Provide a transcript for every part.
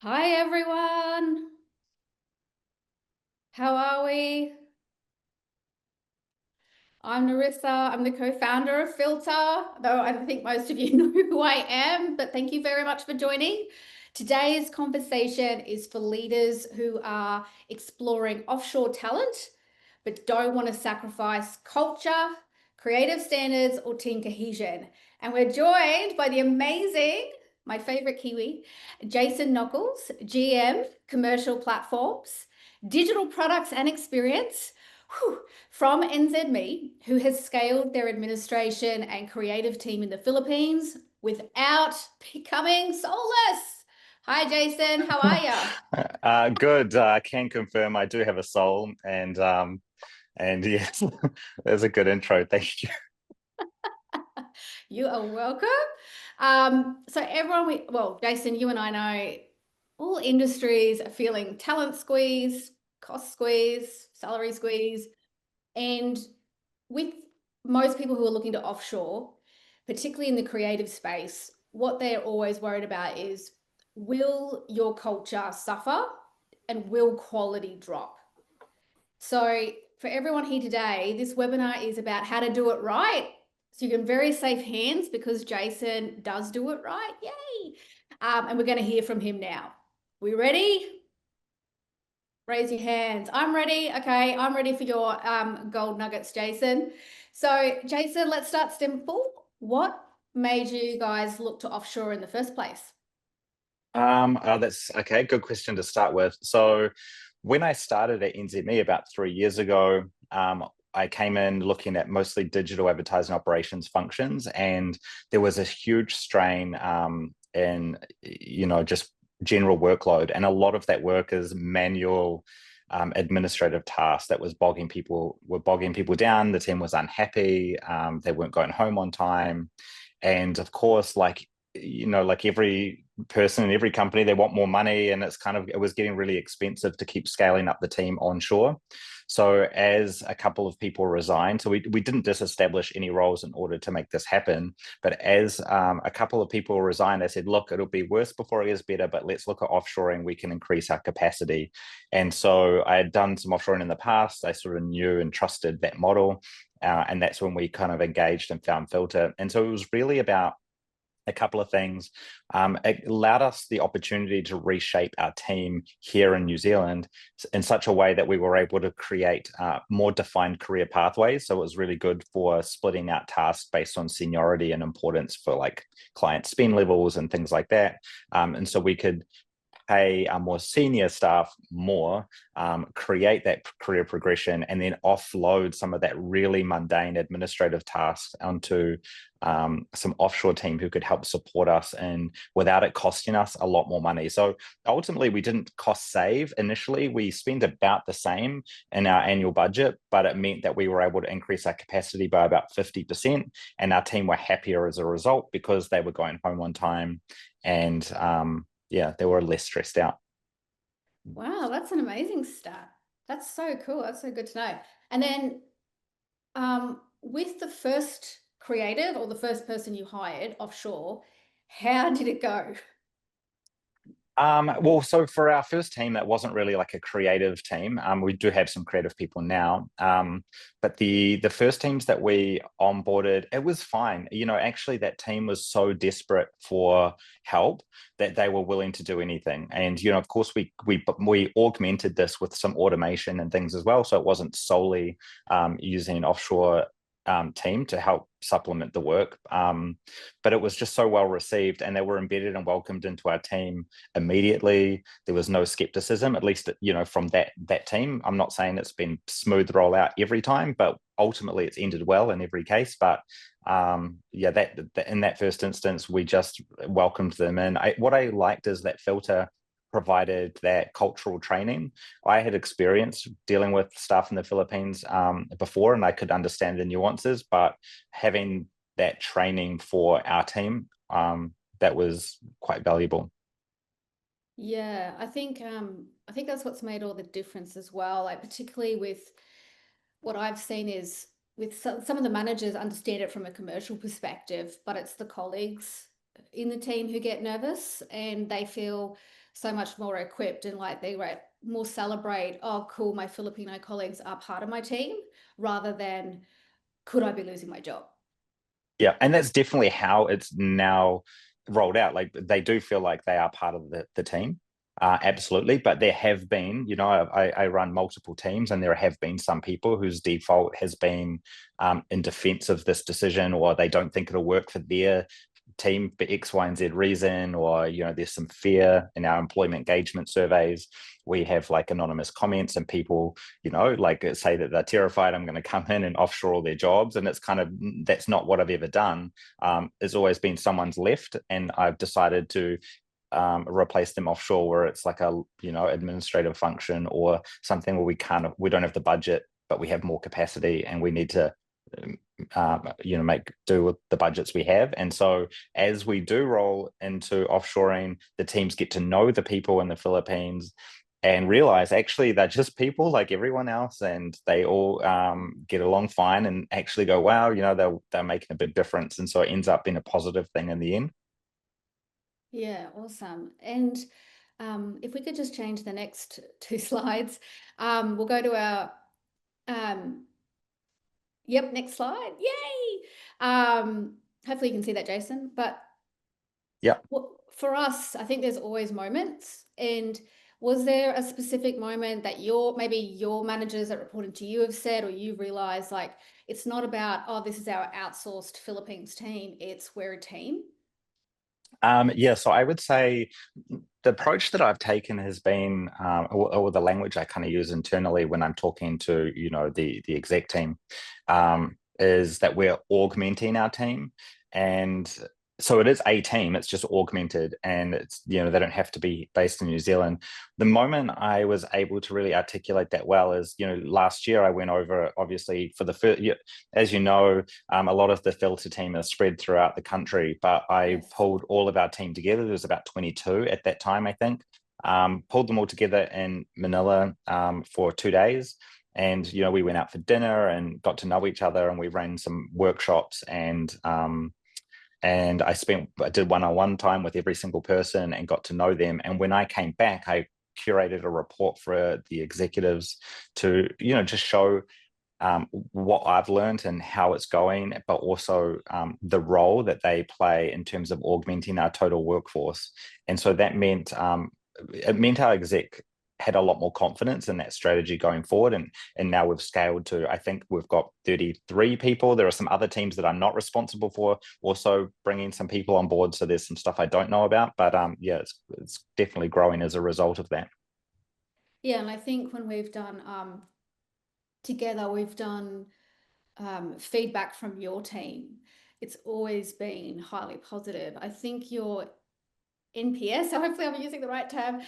Hi everyone. How are we? I'm Narissa. I'm the co-founder of Filta, though I think most of you know who I am, but thank you very much for joining. Today's conversation is for leaders who are exploring offshore talent, but don't want to sacrifice culture, creative standards, or team cohesion. And we're joined by the amazing, my favorite Kiwi, Jason Knuckles, GM, Commercial Platforms, Digital Products and Experience. Whew, from NZME, who has scaled their administration and creative team in the Philippines without becoming soulless. Hi, Jason. How are you? Good. I can confirm I do have a soul, and yes, that's a good intro. Thank you. You are welcome. So everyone, well, Jason, you and I know all industries are feeling talent squeeze, cost squeeze, salary squeeze, and with most people who are looking to offshore, particularly in the creative space, what they're always worried about is, will your culture suffer and will quality drop? So for everyone here today, this webinar is about how to do it right. So you're in very safe hands because Jason does do it right. Yay. And we're going to hear from him now. We ready? Raise your hands. I'm ready. Okay, I'm ready for your gold nuggets, Jason. So, Jason, let's start simple. What made you guys look to offshore in the first place? That's okay. Good question to start with. So, when I started at NZME about 3 years ago, I came in looking at mostly digital advertising operations functions, and there was a huge strain in, just general workload, and a lot of that work is manual. Administrative tasks that were bogging people down. The team was unhappy. They weren't going home on time, and of course, like every person in every company, they want more money, and it was getting really expensive to keep scaling up the team onshore. So as a couple of people resigned, so we didn't disestablish any roles in order to make this happen, but as a couple of people resigned, I said, look, it'll be worse before it gets better, but let's look at offshoring. We can increase our capacity. And so I had done some offshoring in the past. I sort of knew and trusted that model. And that's when we kind of engaged and found Filter. And so it was really about a couple of things. It allowed us the opportunity to reshape our team here in New Zealand in such a way that we were able to create more defined career pathways. So it was really good for splitting out tasks based on seniority and importance for like client spend levels and things like that. And so we could pay our more senior staff more, create that career progression, and then offload some of that really mundane administrative tasks onto some offshore team who could help support us and without it costing us a lot more money. So ultimately, we didn't cost save initially. We spent about the same in our annual budget, but it meant that we were able to increase our capacity by about 50%. And our team were happier as a result because they were going home on time and yeah, they were less stressed out. Wow, that's an amazing stat. That's so cool. That's so good to know. And then with the first creative or the first person you hired offshore, how did it go? Well, so for our first team, that wasn't really like a creative team. We do have some creative people now, but the first teams that we onboarded, it was fine. Actually, that team was so desperate for help that they were willing to do anything. And of course, we augmented this with some automation and things as well. So it wasn't solely using an offshore team to help supplement the work. But it was just so well received, and they were embedded and welcomed into our team immediately. There was no skepticism, at least from that team. I'm not saying it's been smooth rollout every time, but ultimately it's ended well in every case. But yeah, that in that first instance, we just welcomed them in. What I liked is that Filter provided that cultural training. I had experience dealing with staff in the Philippines before, and I could understand the nuances, but having that training for our team, that was quite valuable. Yeah, I think that's what's made all the difference as well. Like particularly with what I've seen is with some of the managers understand it from a commercial perspective, but it's the colleagues in the team who get nervous and they feel so much more equipped and like they were more celebrate, oh, cool, my Filipino colleagues are part of my team rather than could I be losing my job? Yeah, and that's definitely how it's now rolled out. Like they do feel like they are part of the team, absolutely. But there have been, I run multiple teams, and there have been some people whose default has been in defense of this decision, or they don't think it'll work for their team for X, Y, and Z reason, or there's some fear in our employment engagement surveys. We have like anonymous comments, and people, like say that they're terrified I'm going to come in and offshore all their jobs, and it's kind of that's not what I've ever done. It's always been someone's left, and I've decided to replace them offshore where it's like a administrative function or something where we don't have the budget, but we have more capacity, and we need to make do with the budgets we have. And so as we do roll into offshoring, the teams get to know the people in the Philippines and realize actually they're just people like everyone else, and they all get along fine, and actually go, wow, they're making a big difference. And so it ends up being a positive thing in the end. Yeah, awesome. And if we could just change the next two slides, we'll go to our, yep, next slide. Yay! Hopefully you can see that, Jason. But Yeah. for us, I think there's always moments. And was there a specific moment that maybe your managers that reported to you have said, or you realize like it's not about, oh, this is our outsourced Philippines team, it's we're a team? Yeah, so I would say the approach that I've taken has been, or the language I kind of use internally when I'm talking to, the exec team, is that we're augmenting our team. And so it is a team, it's just augmented, and it's, they don't have to be based in New Zealand. The moment I was able to really articulate that well is, last year I went over, obviously, for the first, as you know, a lot of the Filta team is spread throughout the country, but I Yes. pulled all of our team together. There was about 22 at that time, I think. Pulled them all together in Manila for 2 days. And, we went out for dinner and got to know each other, and we ran some workshops, and I did one-on-one time with every single person and got to know them. And when I came back, I curated a report for the executives to, just show what I've learned and how it's going, but also the role that they play in terms of augmenting our total workforce. And so that meant it meant our exec had a lot more confidence in that strategy going forward. And now we've scaled to, I think we've got 33 people. There are some other teams that I'm not responsible for, also bringing some people on board. So there's some stuff I don't know about, but yeah, it's definitely growing as a result of that. Yeah, and I think when we've done together, we've done feedback from your team. It's always been highly positive. I think your NPS, so hopefully I'm using the right term,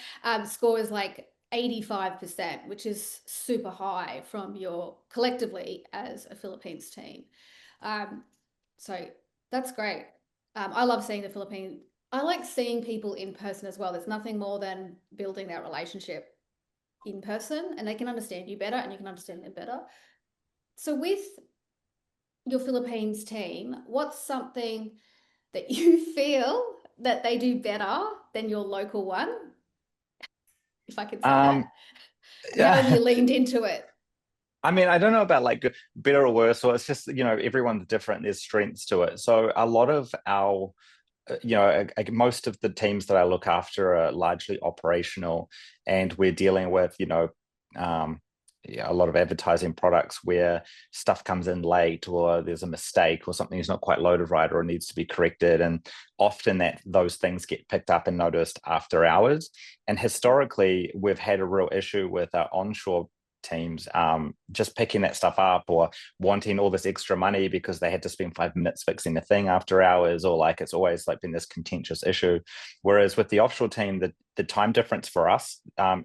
score is like 85%, which is super high from your collectively as a Philippines team. Um, so that's great. I love seeing the Philippines. I like seeing people in person as well. There's nothing more than building that relationship in person, and they can understand you better and you can understand them better. So with your Philippines team, what's something that you feel that they do better than your local one, if I could say that? Um, And how have you yeah, leaned into it? I mean, I don't know about like better or worse, or it's just, everyone's different. There's strengths to it. So a lot of our, most of the teams that I look after are largely operational, and we're dealing with, yeah, a lot of advertising products where stuff comes in late, or there's a mistake, or something is not quite loaded right, or it needs to be corrected. And often those things get picked up and noticed after hours. And historically, we've had a real issue with our onshore teams just picking that stuff up, or wanting all this extra money because they had to spend 5 minutes fixing the thing after hours, or like it's always like been this contentious issue. Whereas with the offshore team, the time difference for us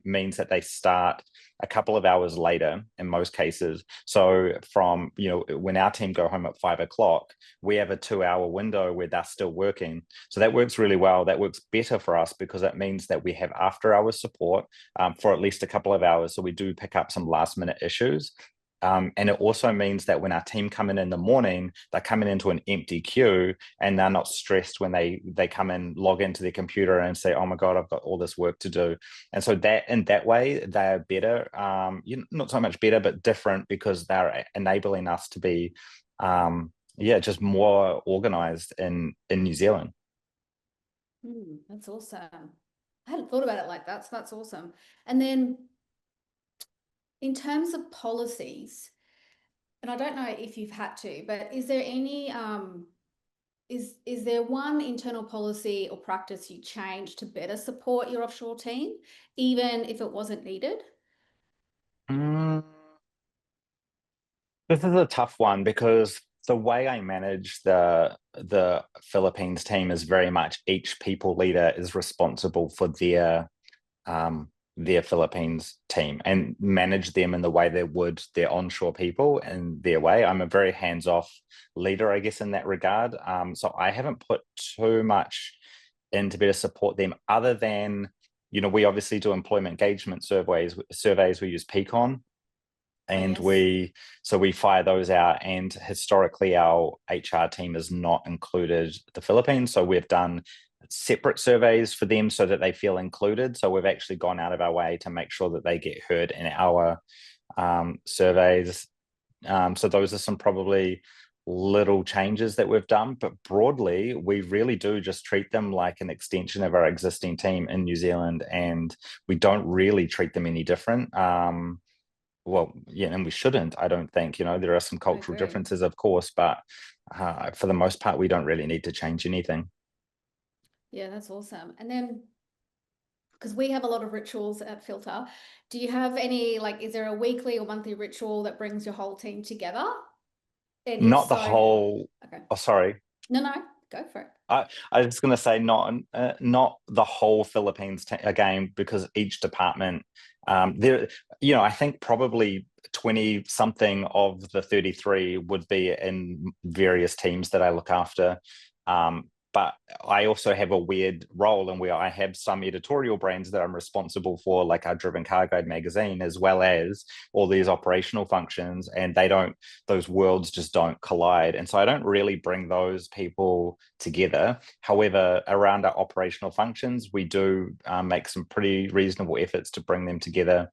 means that they start a couple of hours later in most cases. So from, when our team go home at 5 o'clock, we have a 2 hour window where they're still working. So that works really well. That works better for us because it means that we have after hours support for at least a couple of hours. So we do pick up some last minute issues. And it also means that when our team come in the morning, they're coming into an empty queue and they're not stressed when they come in, log into their computer and say, "Oh my God, I've got all this work to do." And so that in that way, they're better, not so much better, but different because they're enabling us to be, just more organized in New Zealand. That's awesome. I hadn't thought about it like that, so that's awesome. And then in terms of policies, and I don't know if you've had to, but is there any is there one internal policy or practice you changed to better support your offshore team, even if it wasn't needed? Mm, This is a tough one because the way I manage the Philippines team is very much each people leader is responsible for their Philippines team and manage them in the way they would their onshore people in their way. I'm a very hands-off leader, I guess, in that regard. So I haven't put too much in to better support them other than, we obviously do employment engagement surveys. We use Peakon, Oh, and yes. we fire those out, and historically our HR team has not included the Philippines, so we've done separate surveys for them so that they feel included. So we've actually gone out of our way to make sure that they get heard in our surveys. So those are some probably little changes that we've done, but broadly we really do just treat them like an extension of our existing team in New Zealand, and we don't really treat them any different. Well, yeah, and we shouldn't, I don't think. There are some I cultural agree. differences, of course, but for the most part, we don't really need to change anything. Yeah, that's awesome. And then, because we have a lot of rituals at Filter, do you have any, like, is there a weekly or monthly ritual that brings your whole team together? And if Not the so, whole. okay. Oh, sorry. No, no, go for it. I was going to say not the whole Philippines again, because each department, there, I think probably 20 something of the 33 would be in various teams that I look after. But I also have a weird role in where I have some editorial brands that I'm responsible for, like our Driven Car Guide magazine, as well as all these operational functions, and those worlds just don't collide. And so I don't really bring those people together. However, around our operational functions, we do make some pretty reasonable efforts to bring them together.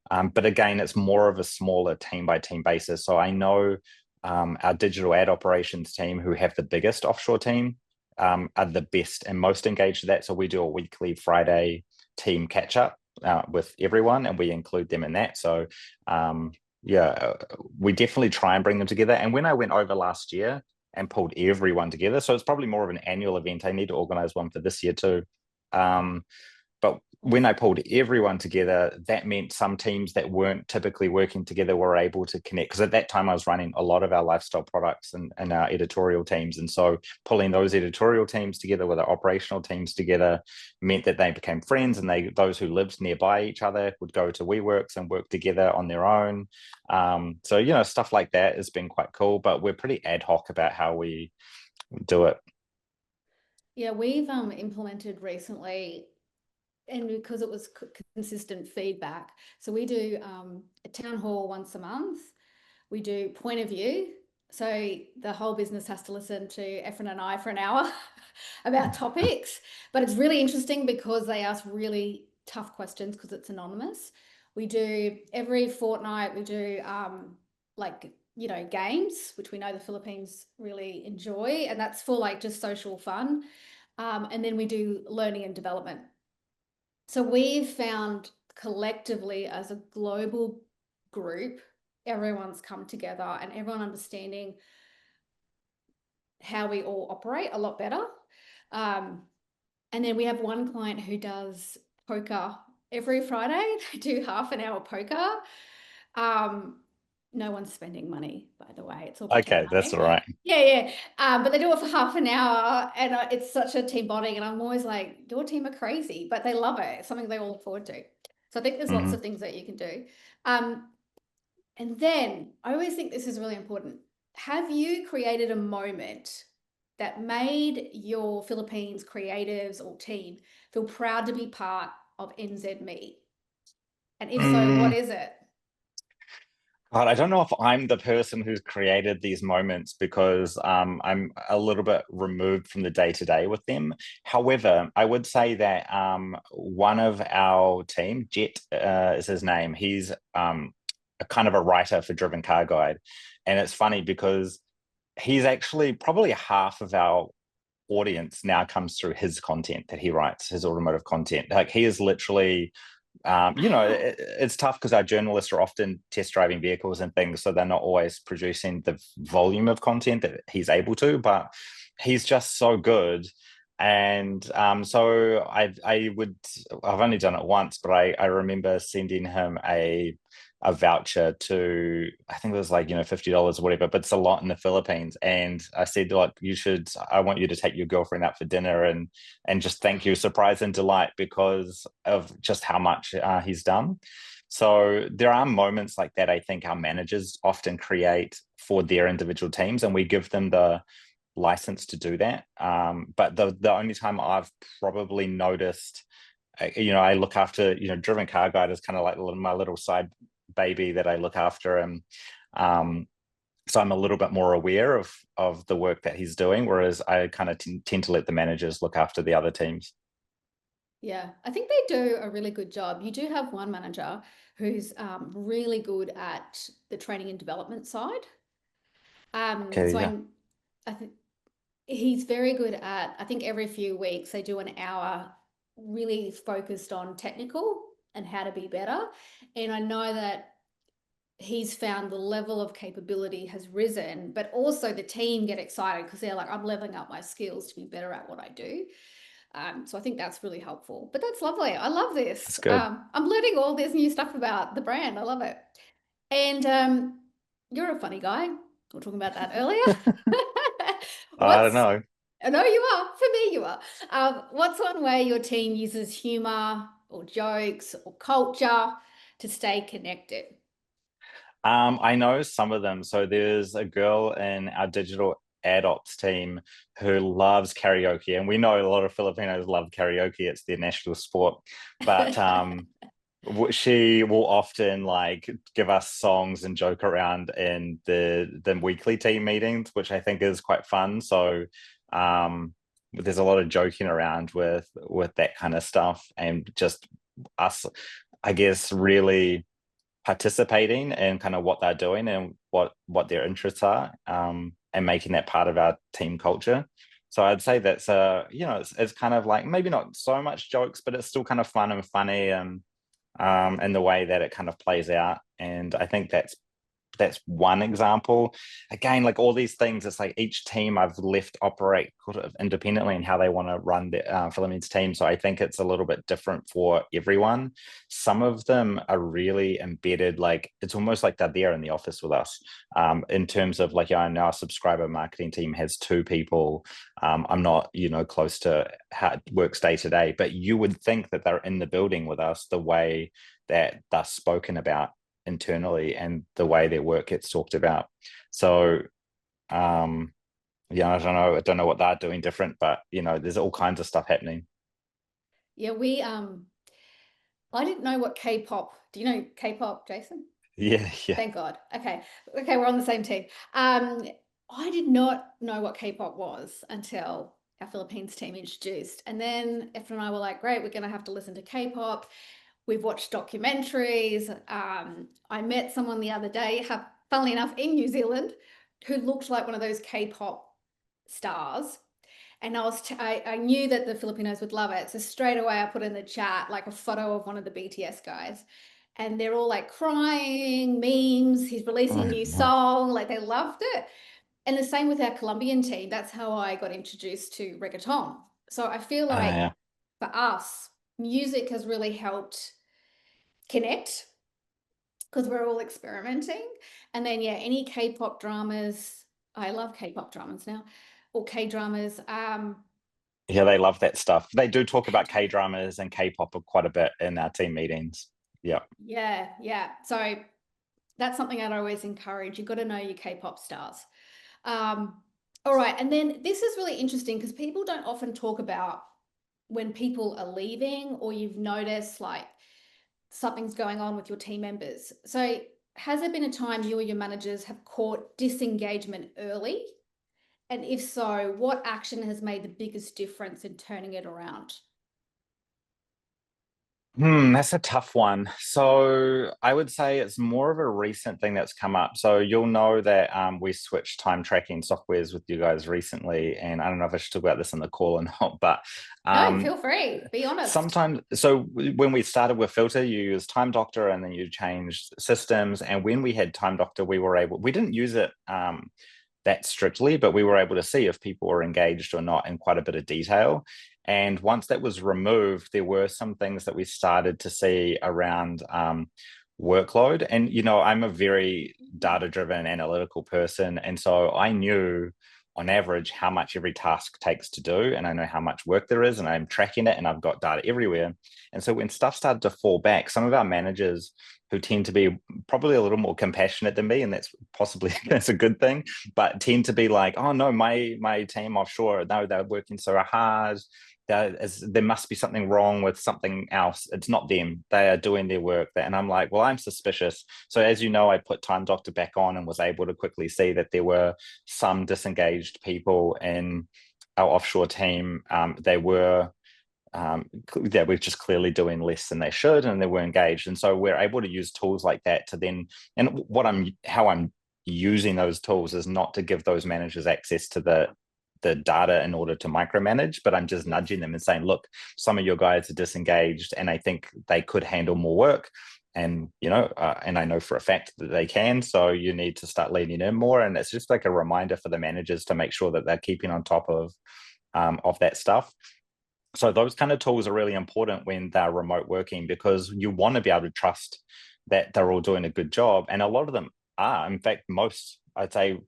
But again, it's more of a smaller team by team basis. So I know our digital ad operations team, who have the biggest offshore team, are the best and most engaged with that. So we do a weekly Friday team catch up with everyone, and we include them in that. So we definitely try and bring them together. And when I went over last year and pulled everyone together, so it's probably more of an annual event. I need to organize one for this year too. But when I pulled everyone together, that meant some teams that weren't typically working together were able to connect. Because at that time, I was running a lot of our lifestyle products and our editorial teams. And so pulling those editorial teams together with our operational teams together meant that they became friends, and those who lived nearby each other would go to WeWorks and work together on their own. So, stuff like that has been quite cool, but we're pretty ad hoc about how we do it. Yeah, we've implemented recently, and because it was consistent feedback. So we do a town hall once a month. We do point of view. So the whole business has to listen to Efren and I for an hour about topics. But it's really interesting because they ask really tough questions because it's anonymous. We do every fortnight, we do games, which we know the Philippines really enjoy. And that's for like just social fun. And then we do learning and development. So we've found collectively as a global group, everyone's come together and everyone understanding how we all operate a lot better. And then we have one client who does poker every Friday. They do half an hour poker. Um, no one's spending money, by the way. It's all pretend Okay, that's money. all right. Yeah, yeah. But they do it for half an hour, and it's such a team bonding. And I'm always like, your team are crazy, but they love it. It's something they all look forward to. So I think there's lots of Mhm. things that you can do. And then I always think this is really important. Have you created a moment that made your Philippines creatives or team feel proud to be part of NZ Meet? And if so, what Mm, is it? God, I don't know if I'm the person who's created these moments because I'm a little bit removed from the day to day with them. However, I would say that one of our team, Jet is his name, he's a kind of a writer for Driven Car Guide. And it's funny because he's actually probably half of our audience now comes through his content that he writes, his automotive content. Like he is literally Wow. it's tough because our journalists are often test driving vehicles and things, so they're not always producing the volume of content that he's able to, but he's just so good. And so I've only done it once, but I remember sending him a voucher to, I think it was like, $50 or whatever, but it's a lot in the Philippines. And I said, like, I want you to take your girlfriend out for dinner and just thank you, surprise and delight because of just how much he's done. So there are moments like that I think our managers often create for their individual teams, and we give them the license to do that. But the only time I've probably noticed, I look after, Driven Car Guide is kind of like my little side baby that I look after, and um, so I'm a little bit more aware of the work that he's doing, whereas I kind of tend to let the managers look after the other teams. Yeah, I think they do a really good job. You do have one manager who's really good at the training and development side. Okay, So yeah, I think he's very good at, I think every few weeks they do an hour really focused on technical and how to be better. And I know that he's found the level of capability has risen, but also the team get excited because they're like, I'm leveling up my skills to be better at what I do. So I think that's really helpful. But that's lovely. I love this. that's good. I'm learning all this new stuff about the brand. I love it. And you're a funny guy. We were talking about that earlier. I don't What's know. No, you are. For me, you are. What's one way your team uses humor or jokes or culture to stay connected? I know some of them. So there's a girl in our digital ad ops team who loves karaoke, and we know a lot of Filipinos love karaoke. It's their national sport. But she will often like give us songs and joke around in the weekly team meetings, which I think is quite fun. So there's a lot of joking around with that kind of stuff, and just us, I guess, really participating in kind of what they're doing and what their interests are, and making that part of our team culture. So I'd say that's it's kind of like maybe not so much jokes, but it's still kind of fun and funny, and the way that it kind of plays out. And I think that's one example. Again, like all these things, it's like each team I've left operate sort of independently in how they want to run the Philippines team. So I think it's a little bit different for everyone. Some of them are really embedded, like it's almost like they're there in the office with us. In terms of like, I know our subscriber marketing team has two people. I'm not, close to how it works day to day, but you would think that they're in the building with us the way that they're spoken about internally and the way their work gets talked about. So yeah, I don't know what they're doing different, but there's all kinds of stuff happening. Yeah, I didn't know what K-pop. Do you know K-pop, Jason? Yeah, yeah. Thank God. Okay. Okay, we're on the same team. I did not know what K-pop was until our Philippines team introduced. And then Efren and I were like, great, we're going to have to listen to K-pop. We've watched documentaries. I met someone the other day, funnily enough, in New Zealand, who looked like one of those K-pop stars. And I knew that the Filipinos would love it. So straight away I put in the chat like a photo of one of the BTS guys. And they're all like crying, memes. He's releasing a Oh, new no. song. Like they loved it. And the same with our Colombian team. That's how I got introduced to reggaeton. So I feel like Yeah. for us, music has really helped connect because we're all experimenting. And then, yeah, any K-pop dramas. I love K-pop dramas now, or K-dramas. Yeah, they love that stuff. They do talk about K dramas and K-pop quite a bit in our team meetings. Yeah. Yeah, yeah. So that's something I'd always encourage. You've got to know your K-pop stars. Um, all right. And then this is really interesting because people don't often talk about when people are leaving or you've noticed like something's going on with your team members. So has there been a time you or your managers have caught disengagement early? And if so, what action has made the biggest difference in turning it around? That's a tough one. So I would say it's more of a recent thing that's come up. So you'll know that we switched time tracking softwares with you guys recently, and I don't know if I should talk about this on the call or not, but No, um, feel free. Be honest. sometimes. So when we started with Filter, you used Time Doctor, and then you changed systems. And when we had Time Doctor, we didn't use it that strictly, but we were able to see if people were engaged or not in quite a bit of detail. And once that was removed, there were some things that we started to see around workload. And, I'm a very data driven, analytical person. And so I knew on average how much every task takes to do. And I know how much work there is, and I'm tracking it, and I've got data everywhere. And so when stuff started to fall back, some of our managers who tend to be probably a little more compassionate than me, and that's a good thing, but tend to be like, oh no, my team offshore, no, they're working so hard. There must be something wrong with something else. It's not them. They are doing their work. And I'm like, well, I'm suspicious. So as you know, I put Time Doctor back on and was able to quickly see that there were some disengaged people in our offshore team. They were yeah, we're just clearly doing less than they should, and they were engaged. And so we're able to use tools like that to then, and how I'm using those tools is not to give those managers access to the data in order to micromanage, but I'm just nudging them and saying, look, some of your guys are disengaged, and I think they could handle more work. And and I know for a fact that they can. So you need to start leaning in more. And it's just like a reminder for the managers to make sure that they're keeping on top of that stuff. So those kind of tools are really important when they're remote working, because you want to be able to trust that they're all doing a good job. And a lot of them are. In fact, I'd say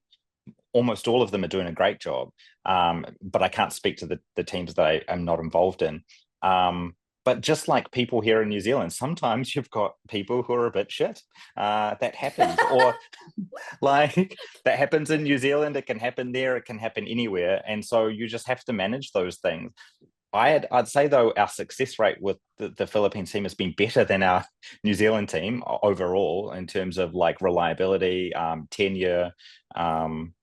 almost all of them are doing a great job. But I can't speak to the teams that I am not involved in. But just like people here in New Zealand, sometimes you've got people who are a bit shit. That happens. Or like that happens in New Zealand, it can happen there, it can happen anywhere. And so you just have to manage those things. I'd say though our success rate with the Philippines team has been better than our New Zealand team overall in terms of like reliability, tenure, and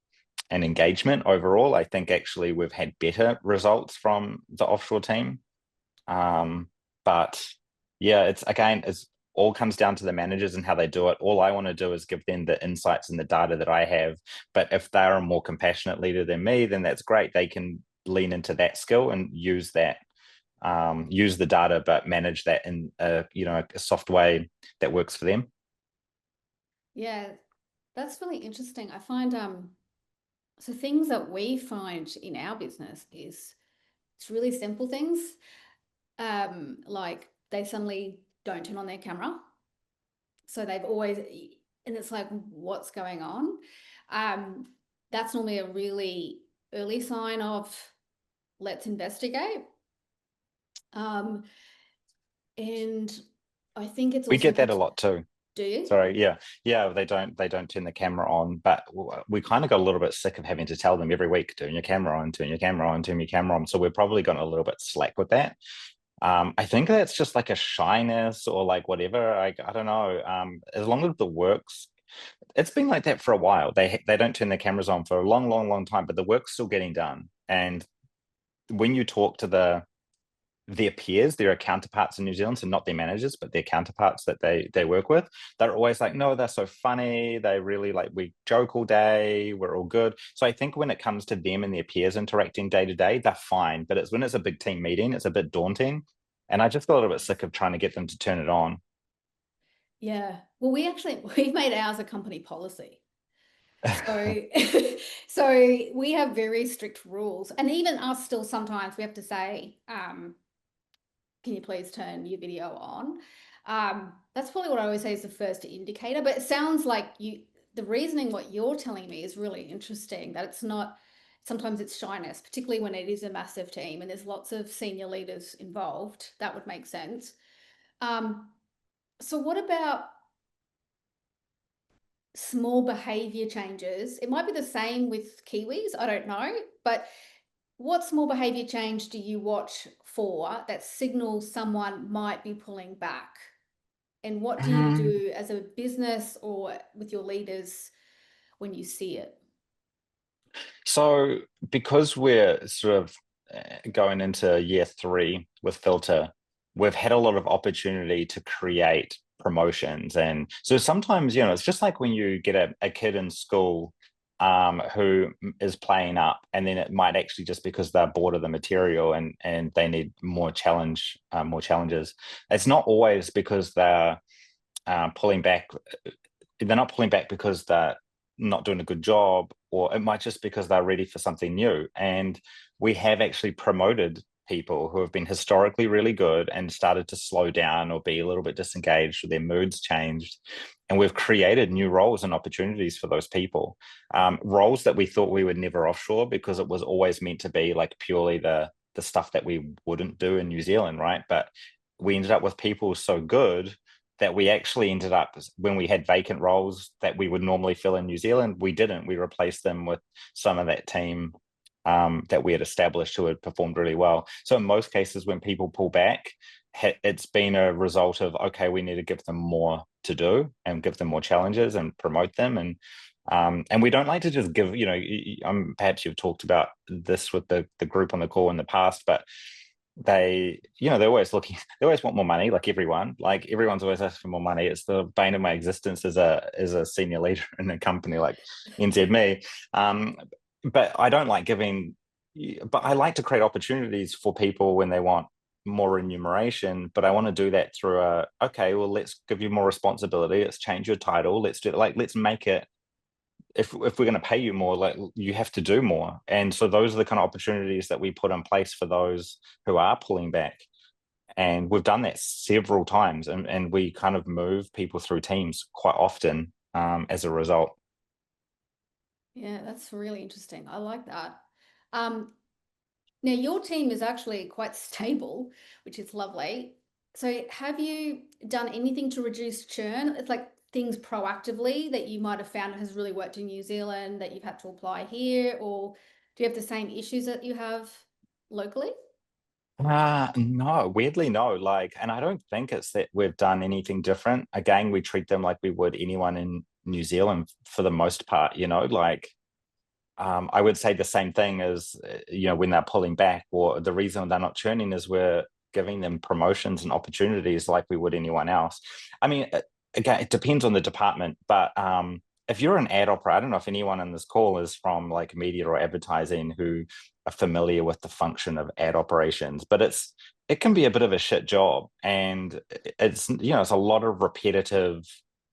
engagement overall. I think actually we've had better results from the offshore team. But yeah, it's all comes down to the managers and how they do it. All I want to do is give them the insights and the data that I have. But if they're a more compassionate leader than me, then that's great. They can lean into that skill and use use the data, but manage that in a soft way that works for them. Yeah, that's really interesting. I find so things that we find in our business is it's really simple things. Like they suddenly don't turn on their camera. So they've always, and it's like, what's going on? Um, that's normally a really early sign of let's investigate. Um, and I think it's We also get that a important. lot too. Do you? Sorry, yeah, they don't turn the camera on, but we kind of got a little bit sick of having to tell them every week, turn your camera on, turn your camera on, turn your camera on. So we're probably gotten a little bit slack with that. I think that's just like a shyness or like whatever. I don't know. As long as the work's, it's been like that for a while. They don't turn their cameras on for a long, long, long time, but the work's still getting done. And when you talk to their peers, their counterparts in New Zealand, so not their managers, but their counterparts that they work with, they're always like, no, they're so funny. They really like, we joke all day, we're all good. So I think when it comes to them and their peers interacting day to day, they're fine. But it's when it's a big team meeting, it's a bit daunting. And I just got a little bit sick of trying to get them to turn it on. Yeah. Well, we've made ours a company policy. So, so we have very strict rules, and even us still sometimes we have to say, can you please turn your video on? That's probably what I always say is the first indicator, but it sounds like the reasoning what you're telling me is really interesting, that it's not, sometimes it's shyness, particularly when it is a massive team and there's lots of senior leaders involved. That would make sense. So what about small behavior changes? It might be the same with Kiwis, I don't know, but what small behavior change do you watch for that signals someone might be pulling back? And what do you Mm. do as a business or with your leaders when you see it? So because we're sort of going into year three with Filter, we've had a lot of opportunity to create promotions. And so sometimes, it's just like when you get a kid in school who is playing up, and then it might actually just because they're bored of the material and they need more challenges. It's not always because they're pulling back. They're not pulling back because they're not doing a good job, or it might just because they're ready for something new. And we have actually promoted people who have been historically really good and started to slow down or be a little bit disengaged, or their moods changed. And we've created new roles and opportunities for those people. Roles that we thought we would never offshore because it was always meant to be like purely the stuff that we wouldn't do in New Zealand, right? But we ended up with people so good that we actually ended up, when we had vacant roles that we would normally fill in New Zealand, we didn't. We replaced them with some of that team that we had established who had performed really well. So in most cases, when people pull back, it's been a result of, okay, we need to give them more to do and give them more challenges and promote them. And we don't like to just give, perhaps you've talked about this with the group on the call in the past, but they're always looking, they always want more money, like everyone's always asking for more money. It's the bane of my existence as a senior leader in a company like NZME. But I don't like giving, but I like to create opportunities for people when they want more remuneration, but I want to do that through okay, well, let's give you more responsibility, let's change your title, let's do it, like, let's make it, if we're going to pay you more, like, you have to do more. And so those are the kind of opportunities that we put in place for those who are pulling back. And we've done that several times, and we kind of move people through teams quite often as a result. Yeah, that's really interesting. I like that. Um, Now, your team is actually quite stable, which is lovely. So, have you done anything to reduce churn? It's like things proactively that you might have found has really worked in New Zealand that you've had to apply here, or do you have the same issues that you have locally? No, weirdly, no. Like, and I don't think it's that we've done anything different. Again, we treat them like we would anyone in New Zealand for the most part, like, I would say the same thing as, when they're pulling back, or the reason they're not churning is we're giving them promotions and opportunities like we would anyone else. I mean, again, it depends on the department, but if you're an ad operator, I don't know if anyone in this call is from like media or advertising who are familiar with the function of ad operations, but it can be a bit of a shit job, and it's a lot of repetitive,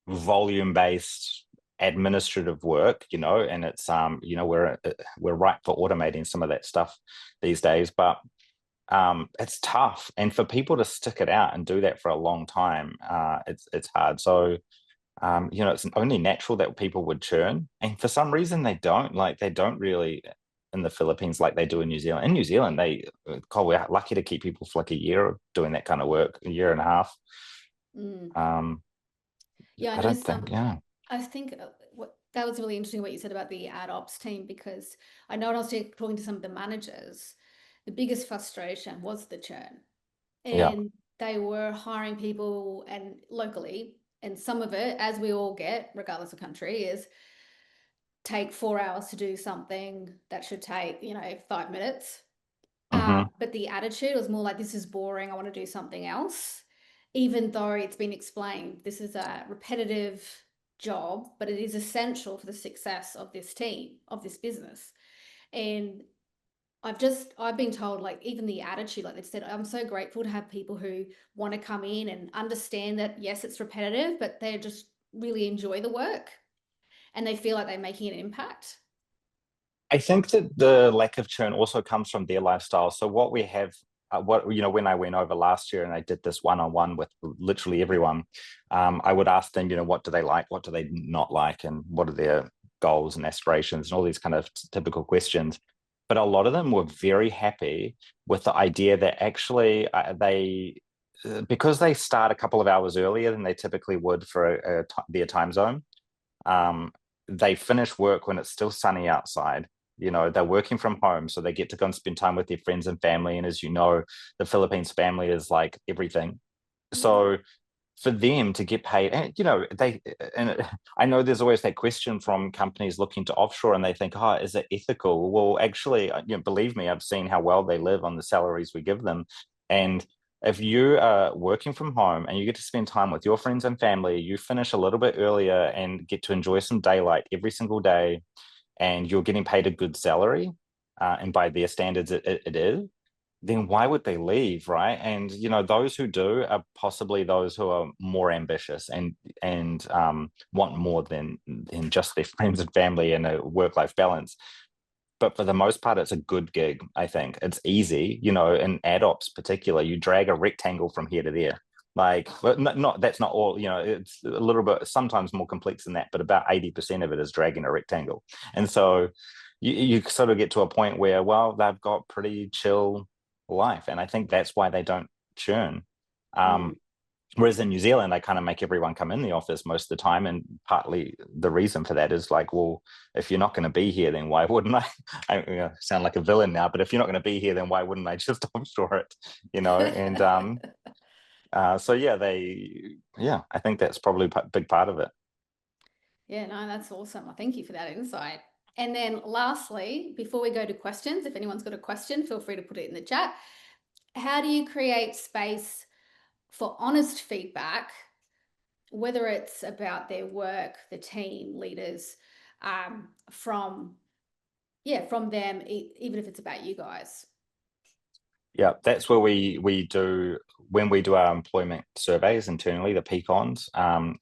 volume based administrative work, and it's we're ripe for automating some of that stuff these days, but it's tough, and for people to stick it out and do that for a long time, it's hard. So it's only natural that people would churn, and for some reason they don't really in the Philippines like they do in New Zealand. In New Zealand, we're lucky to keep people for like a year of doing that kind of work, a year and a half. Mm. um Yeah, I I know don't think, some. yeah. I think that was really interesting what you said about the ad ops team because I know when I was talking to some of the managers, the biggest frustration was the churn. Yeah. And they were hiring people and locally, and some of it, as we all get, regardless of country, is take 4 hours to do something that should take 5 minutes. Hmm. But the attitude was more like, this is boring, I want to do something else, even though it's been explained this is a repetitive job, but it is essential for the success of this team, of this business. And I've been told, like, even the attitude, like they said, I'm so grateful to have people who want to come in and understand that yes, it's repetitive, but they just really enjoy the work and they feel like they're making an impact. I think that the lack of churn also comes from their lifestyle. So what we have, when I went over last year and I did this one-on-one with literally everyone, I would ask them, what do they like, what do they not like, and what are their goals and aspirations, and all these kind of typical questions. But a lot of them were very happy with the idea that actually because they start a couple of hours earlier than they typically would for their time zone, um, they finish work when it's still sunny outside. They're working from home, so they get to go and spend time with their friends and family. And as you know, the Philippines family is like everything. Mm. So for them to get paid, and I know there's always that question from companies looking to offshore, and they think, oh, is it ethical? Well, actually, believe me, I've seen how well they live on the salaries we give them. And if you are working from home and you get to spend time with your friends and family, you finish a little bit earlier and get to enjoy some daylight every single day, and you're getting paid a good salary, and by their standards, it is, then why would they leave, right? And those who do are possibly those who are more ambitious and want more than just their friends and family and a work-life balance. But for the most part, it's a good gig. I think it's easy. In ad ops, particular, you drag a rectangle from here to there. Like, but not that's not all. It's a little bit sometimes more complex than that. But about 80% of it is dragging a rectangle, and so you sort of get to a point where, well, they've got pretty chill life, and I think that's why they don't churn. Mm. Whereas in New Zealand, they kind of make everyone come in the office most of the time. And partly the reason for that is like, well, if you're not going to be here, then why wouldn't I? I sound like a villain now, but if you're not going to be here, then why wouldn't I just offshore it? And so yeah, I think that's probably a big part of it. Yeah, no, that's awesome. Thank you for that insight. And then lastly, before we go to questions, if anyone's got a question, feel free to put it in the chat. How do you create space for honest feedback, whether it's about their work, the team, leaders, from them, even if it's about you guys? Yeah, that's where we do when we do our employment surveys internally, the peacons.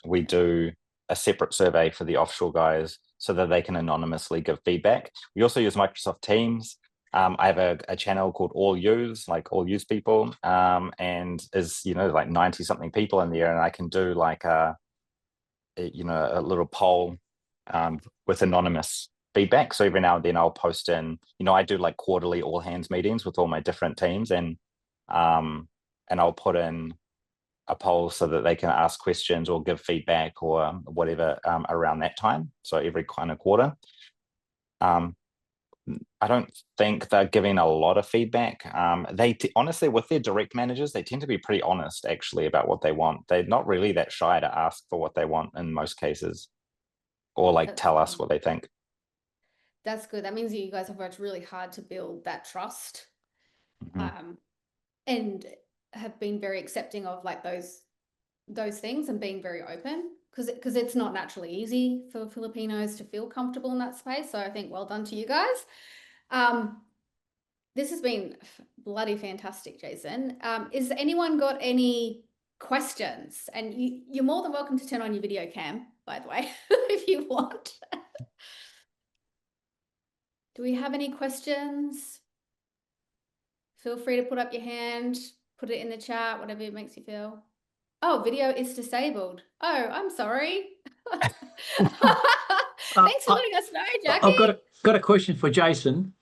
We do a separate survey for the offshore guys so that they can anonymously give feedback. We also use Microsoft Teams. I have a channel called All Use, like all use people, and is like 90 something people in there, and I can do like a little poll with anonymous feedback. So every now and then I'll post in, I do like quarterly all hands meetings with all my different teams, and I'll put in a poll so that they can ask questions or give feedback or whatever around that time. So every kind of quarter. I don't think they're giving a lot of feedback. Honestly, with their direct managers, they tend to be pretty honest actually about what they want. They're not really that shy to ask for what they want in most cases, or like That's tell us good. what they think. That's good. That means you guys have worked really hard to build that trust, Mhm. um, and have been very accepting of like those things and being very open, because it's not naturally easy for Filipinos to feel comfortable in that space. So I think well done to you guys. This has been bloody fantastic, Jason. Is anyone got any questions? And you're more than welcome to turn on your video cam, by the way, if you want. Do we have any questions? Feel free to put up your hand, put it in the chat, whatever it makes you feel. Oh, video is disabled. Oh, I'm sorry. Thanks for I, letting us know, Jackie. I've got a question for Jason.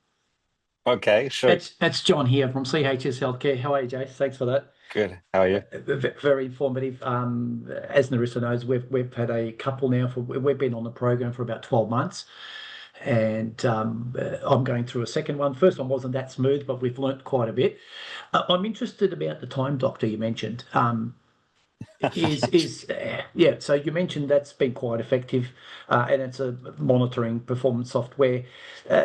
Okay, sure. That's John here from CHS Healthcare. How are you, Jason? Thanks for that. Good. How are you? Very informative. As Narissa knows, we've had a couple now we've been on the program for about 12 months, and I'm going through a second one. First one wasn't that smooth, but we've learnt quite a bit. I'm interested about the time doctor you mentioned. Yeah, so you mentioned that's been quite effective, and it's a monitoring performance software.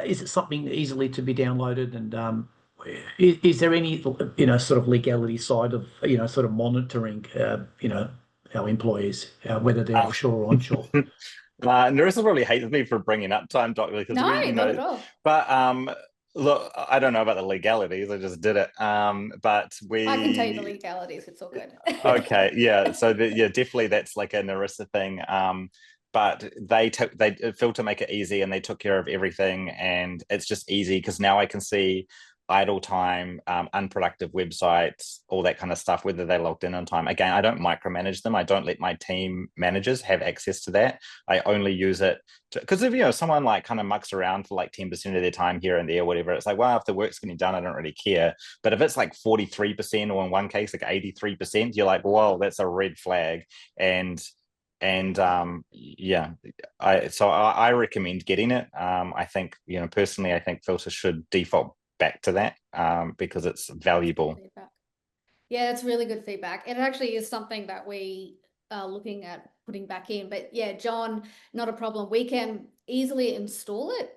Is it something easily to be downloaded, and is there any sort of legality side of sort of monitoring our employees, whether they're Um, offshore or onshore? Narissa probably hates me for bringing up time doctor because No, not at all. but look, I don't know about the legalities. I just did it. But I can tell you the we legalities. It's all good. okay, yeah. So yeah, definitely that's like a Narissa thing. But they Filter make it easy, and they took care of everything, and it's just easy because now I can see idle time, unproductive websites, all that kind of stuff, whether they logged in on time. Again, I don't micromanage them. I don't let my team managers have access to that. I only use it because if someone like kind of mucks around for like 10% of their time here and there, whatever, it's like, well, if the work's getting done, I don't really care. But if it's like 43%, or in one case like 83%, you're like, whoa, that's a red flag. And yeah, I recommend getting it. I think personally, I think Filter should default back to that because it's valuable. Yeah, that's really good feedback. It actually is something that we are looking at putting back in. But yeah, John, not a problem. We can easily install it.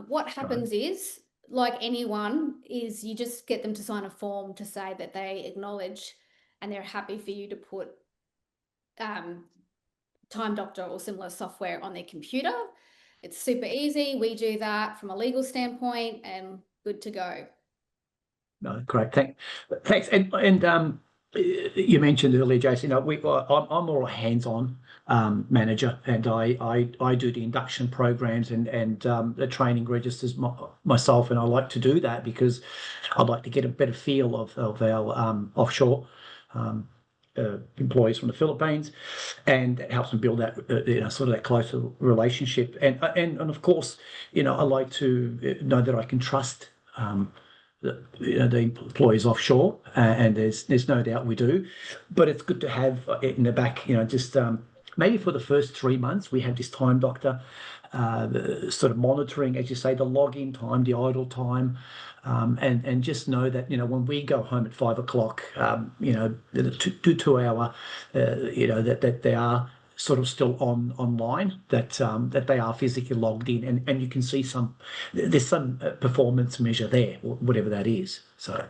What happens is, like anyone, is you just get them to sign a form to say that they acknowledge and they're happy for you to put Time Doctor or similar software on their computer. It's super easy. We do that from a legal standpoint and good to go. No, great. Thanks. And you mentioned earlier, Jason, I'm more a hands-on manager, and I do the induction programs and the training registers myself, and I like to do that because I'd like to get a better feel of our offshore employees from the Philippines, and it helps them build that sort of that closer relationship. And of course, I like to know that I can trust the employees offshore, and there's no doubt we do, but it's good to have it in the back, just maybe for the first 3 months we have this Time Doctor sort of monitoring, as you say, the login time, the idle time, and just know that when we go home at 5 o'clock, the 2 hour, that they are sort of still online, that they are physically logged in, and you can see there's some performance measure there, whatever that is. So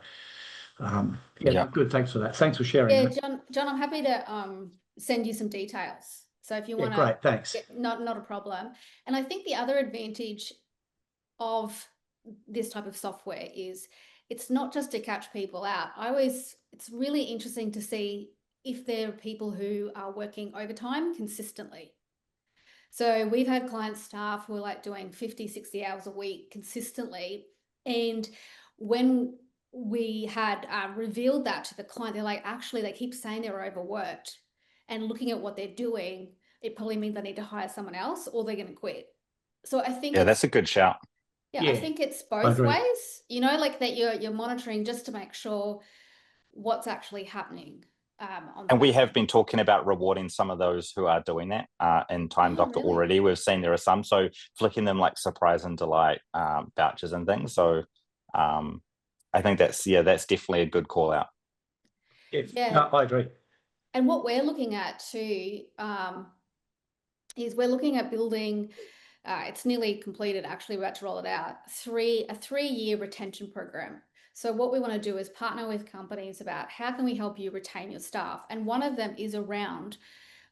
Yeah. good. Thanks for that. Thanks for sharing Yeah, that. John, I'm happy to send you some details. So if you want to, great. Thanks. not a problem. And I think the other advantage of this type of software is it's not just to catch people out. It's really interesting to see if there are people who are working overtime consistently. So we've had client staff who are like doing 50, 60 hours a week consistently. And when we had revealed that to the client, they're like, actually, they keep saying they're overworked, and looking at what they're doing, it probably means they need to hire someone else or they're going to quit. So I think That's a good shout. I think it's both agree. ways, like that you're monitoring just to make sure what's actually happening. And we have been talking about rewarding some of those who are doing that in Time Doctor really? already. We've seen there are some, so flicking them like surprise and delight vouchers and things. So I think that's definitely a good call out. Yeah, no, I agree. And what we're looking at too is we're looking at building. It's nearly completed. Actually, we're about to roll it out. A 3-year retention program. So what we want to do is partner with companies about how can we help you retain your staff. And one of them is around,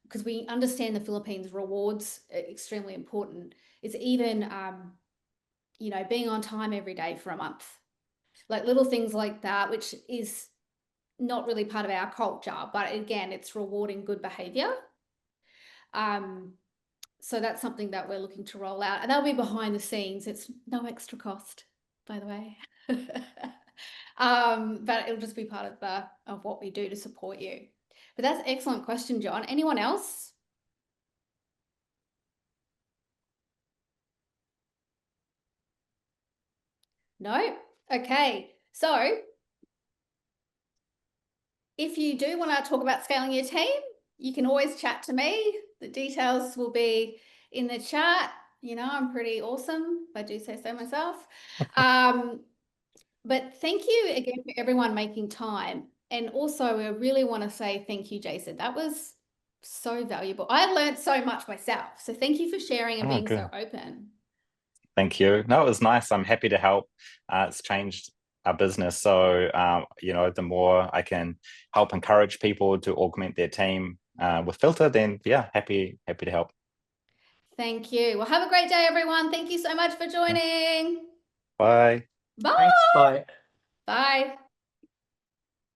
because we understand the Philippines rewards are extremely important. It's even, being on time every day for a month, like little things like that, which is not really part of our culture, but again, it's rewarding good behavior. So that's something that we're looking to roll out, and that'll be behind the scenes. It's no extra cost, by the way. But it'll just be part of what we do to support you. But that's an excellent question, John. Anyone else? No? Okay. So if you do want to talk about scaling your team, you can always chat to me. The details will be in the chat. I'm pretty awesome, if I do say so myself. But thank you again for everyone making time. And also, I really want to say thank you, Jason. That was so valuable. I learned so much myself. So thank you for sharing and being so open. Thank you. No, it was nice. I'm happy to help. It's changed our business. So, the more I can help encourage people to augment their team with Filta, then happy to help. Thank you. Well, have a great day, everyone. Thank you so much for joining. Bye. Bye. Thanks. Bye. Bye.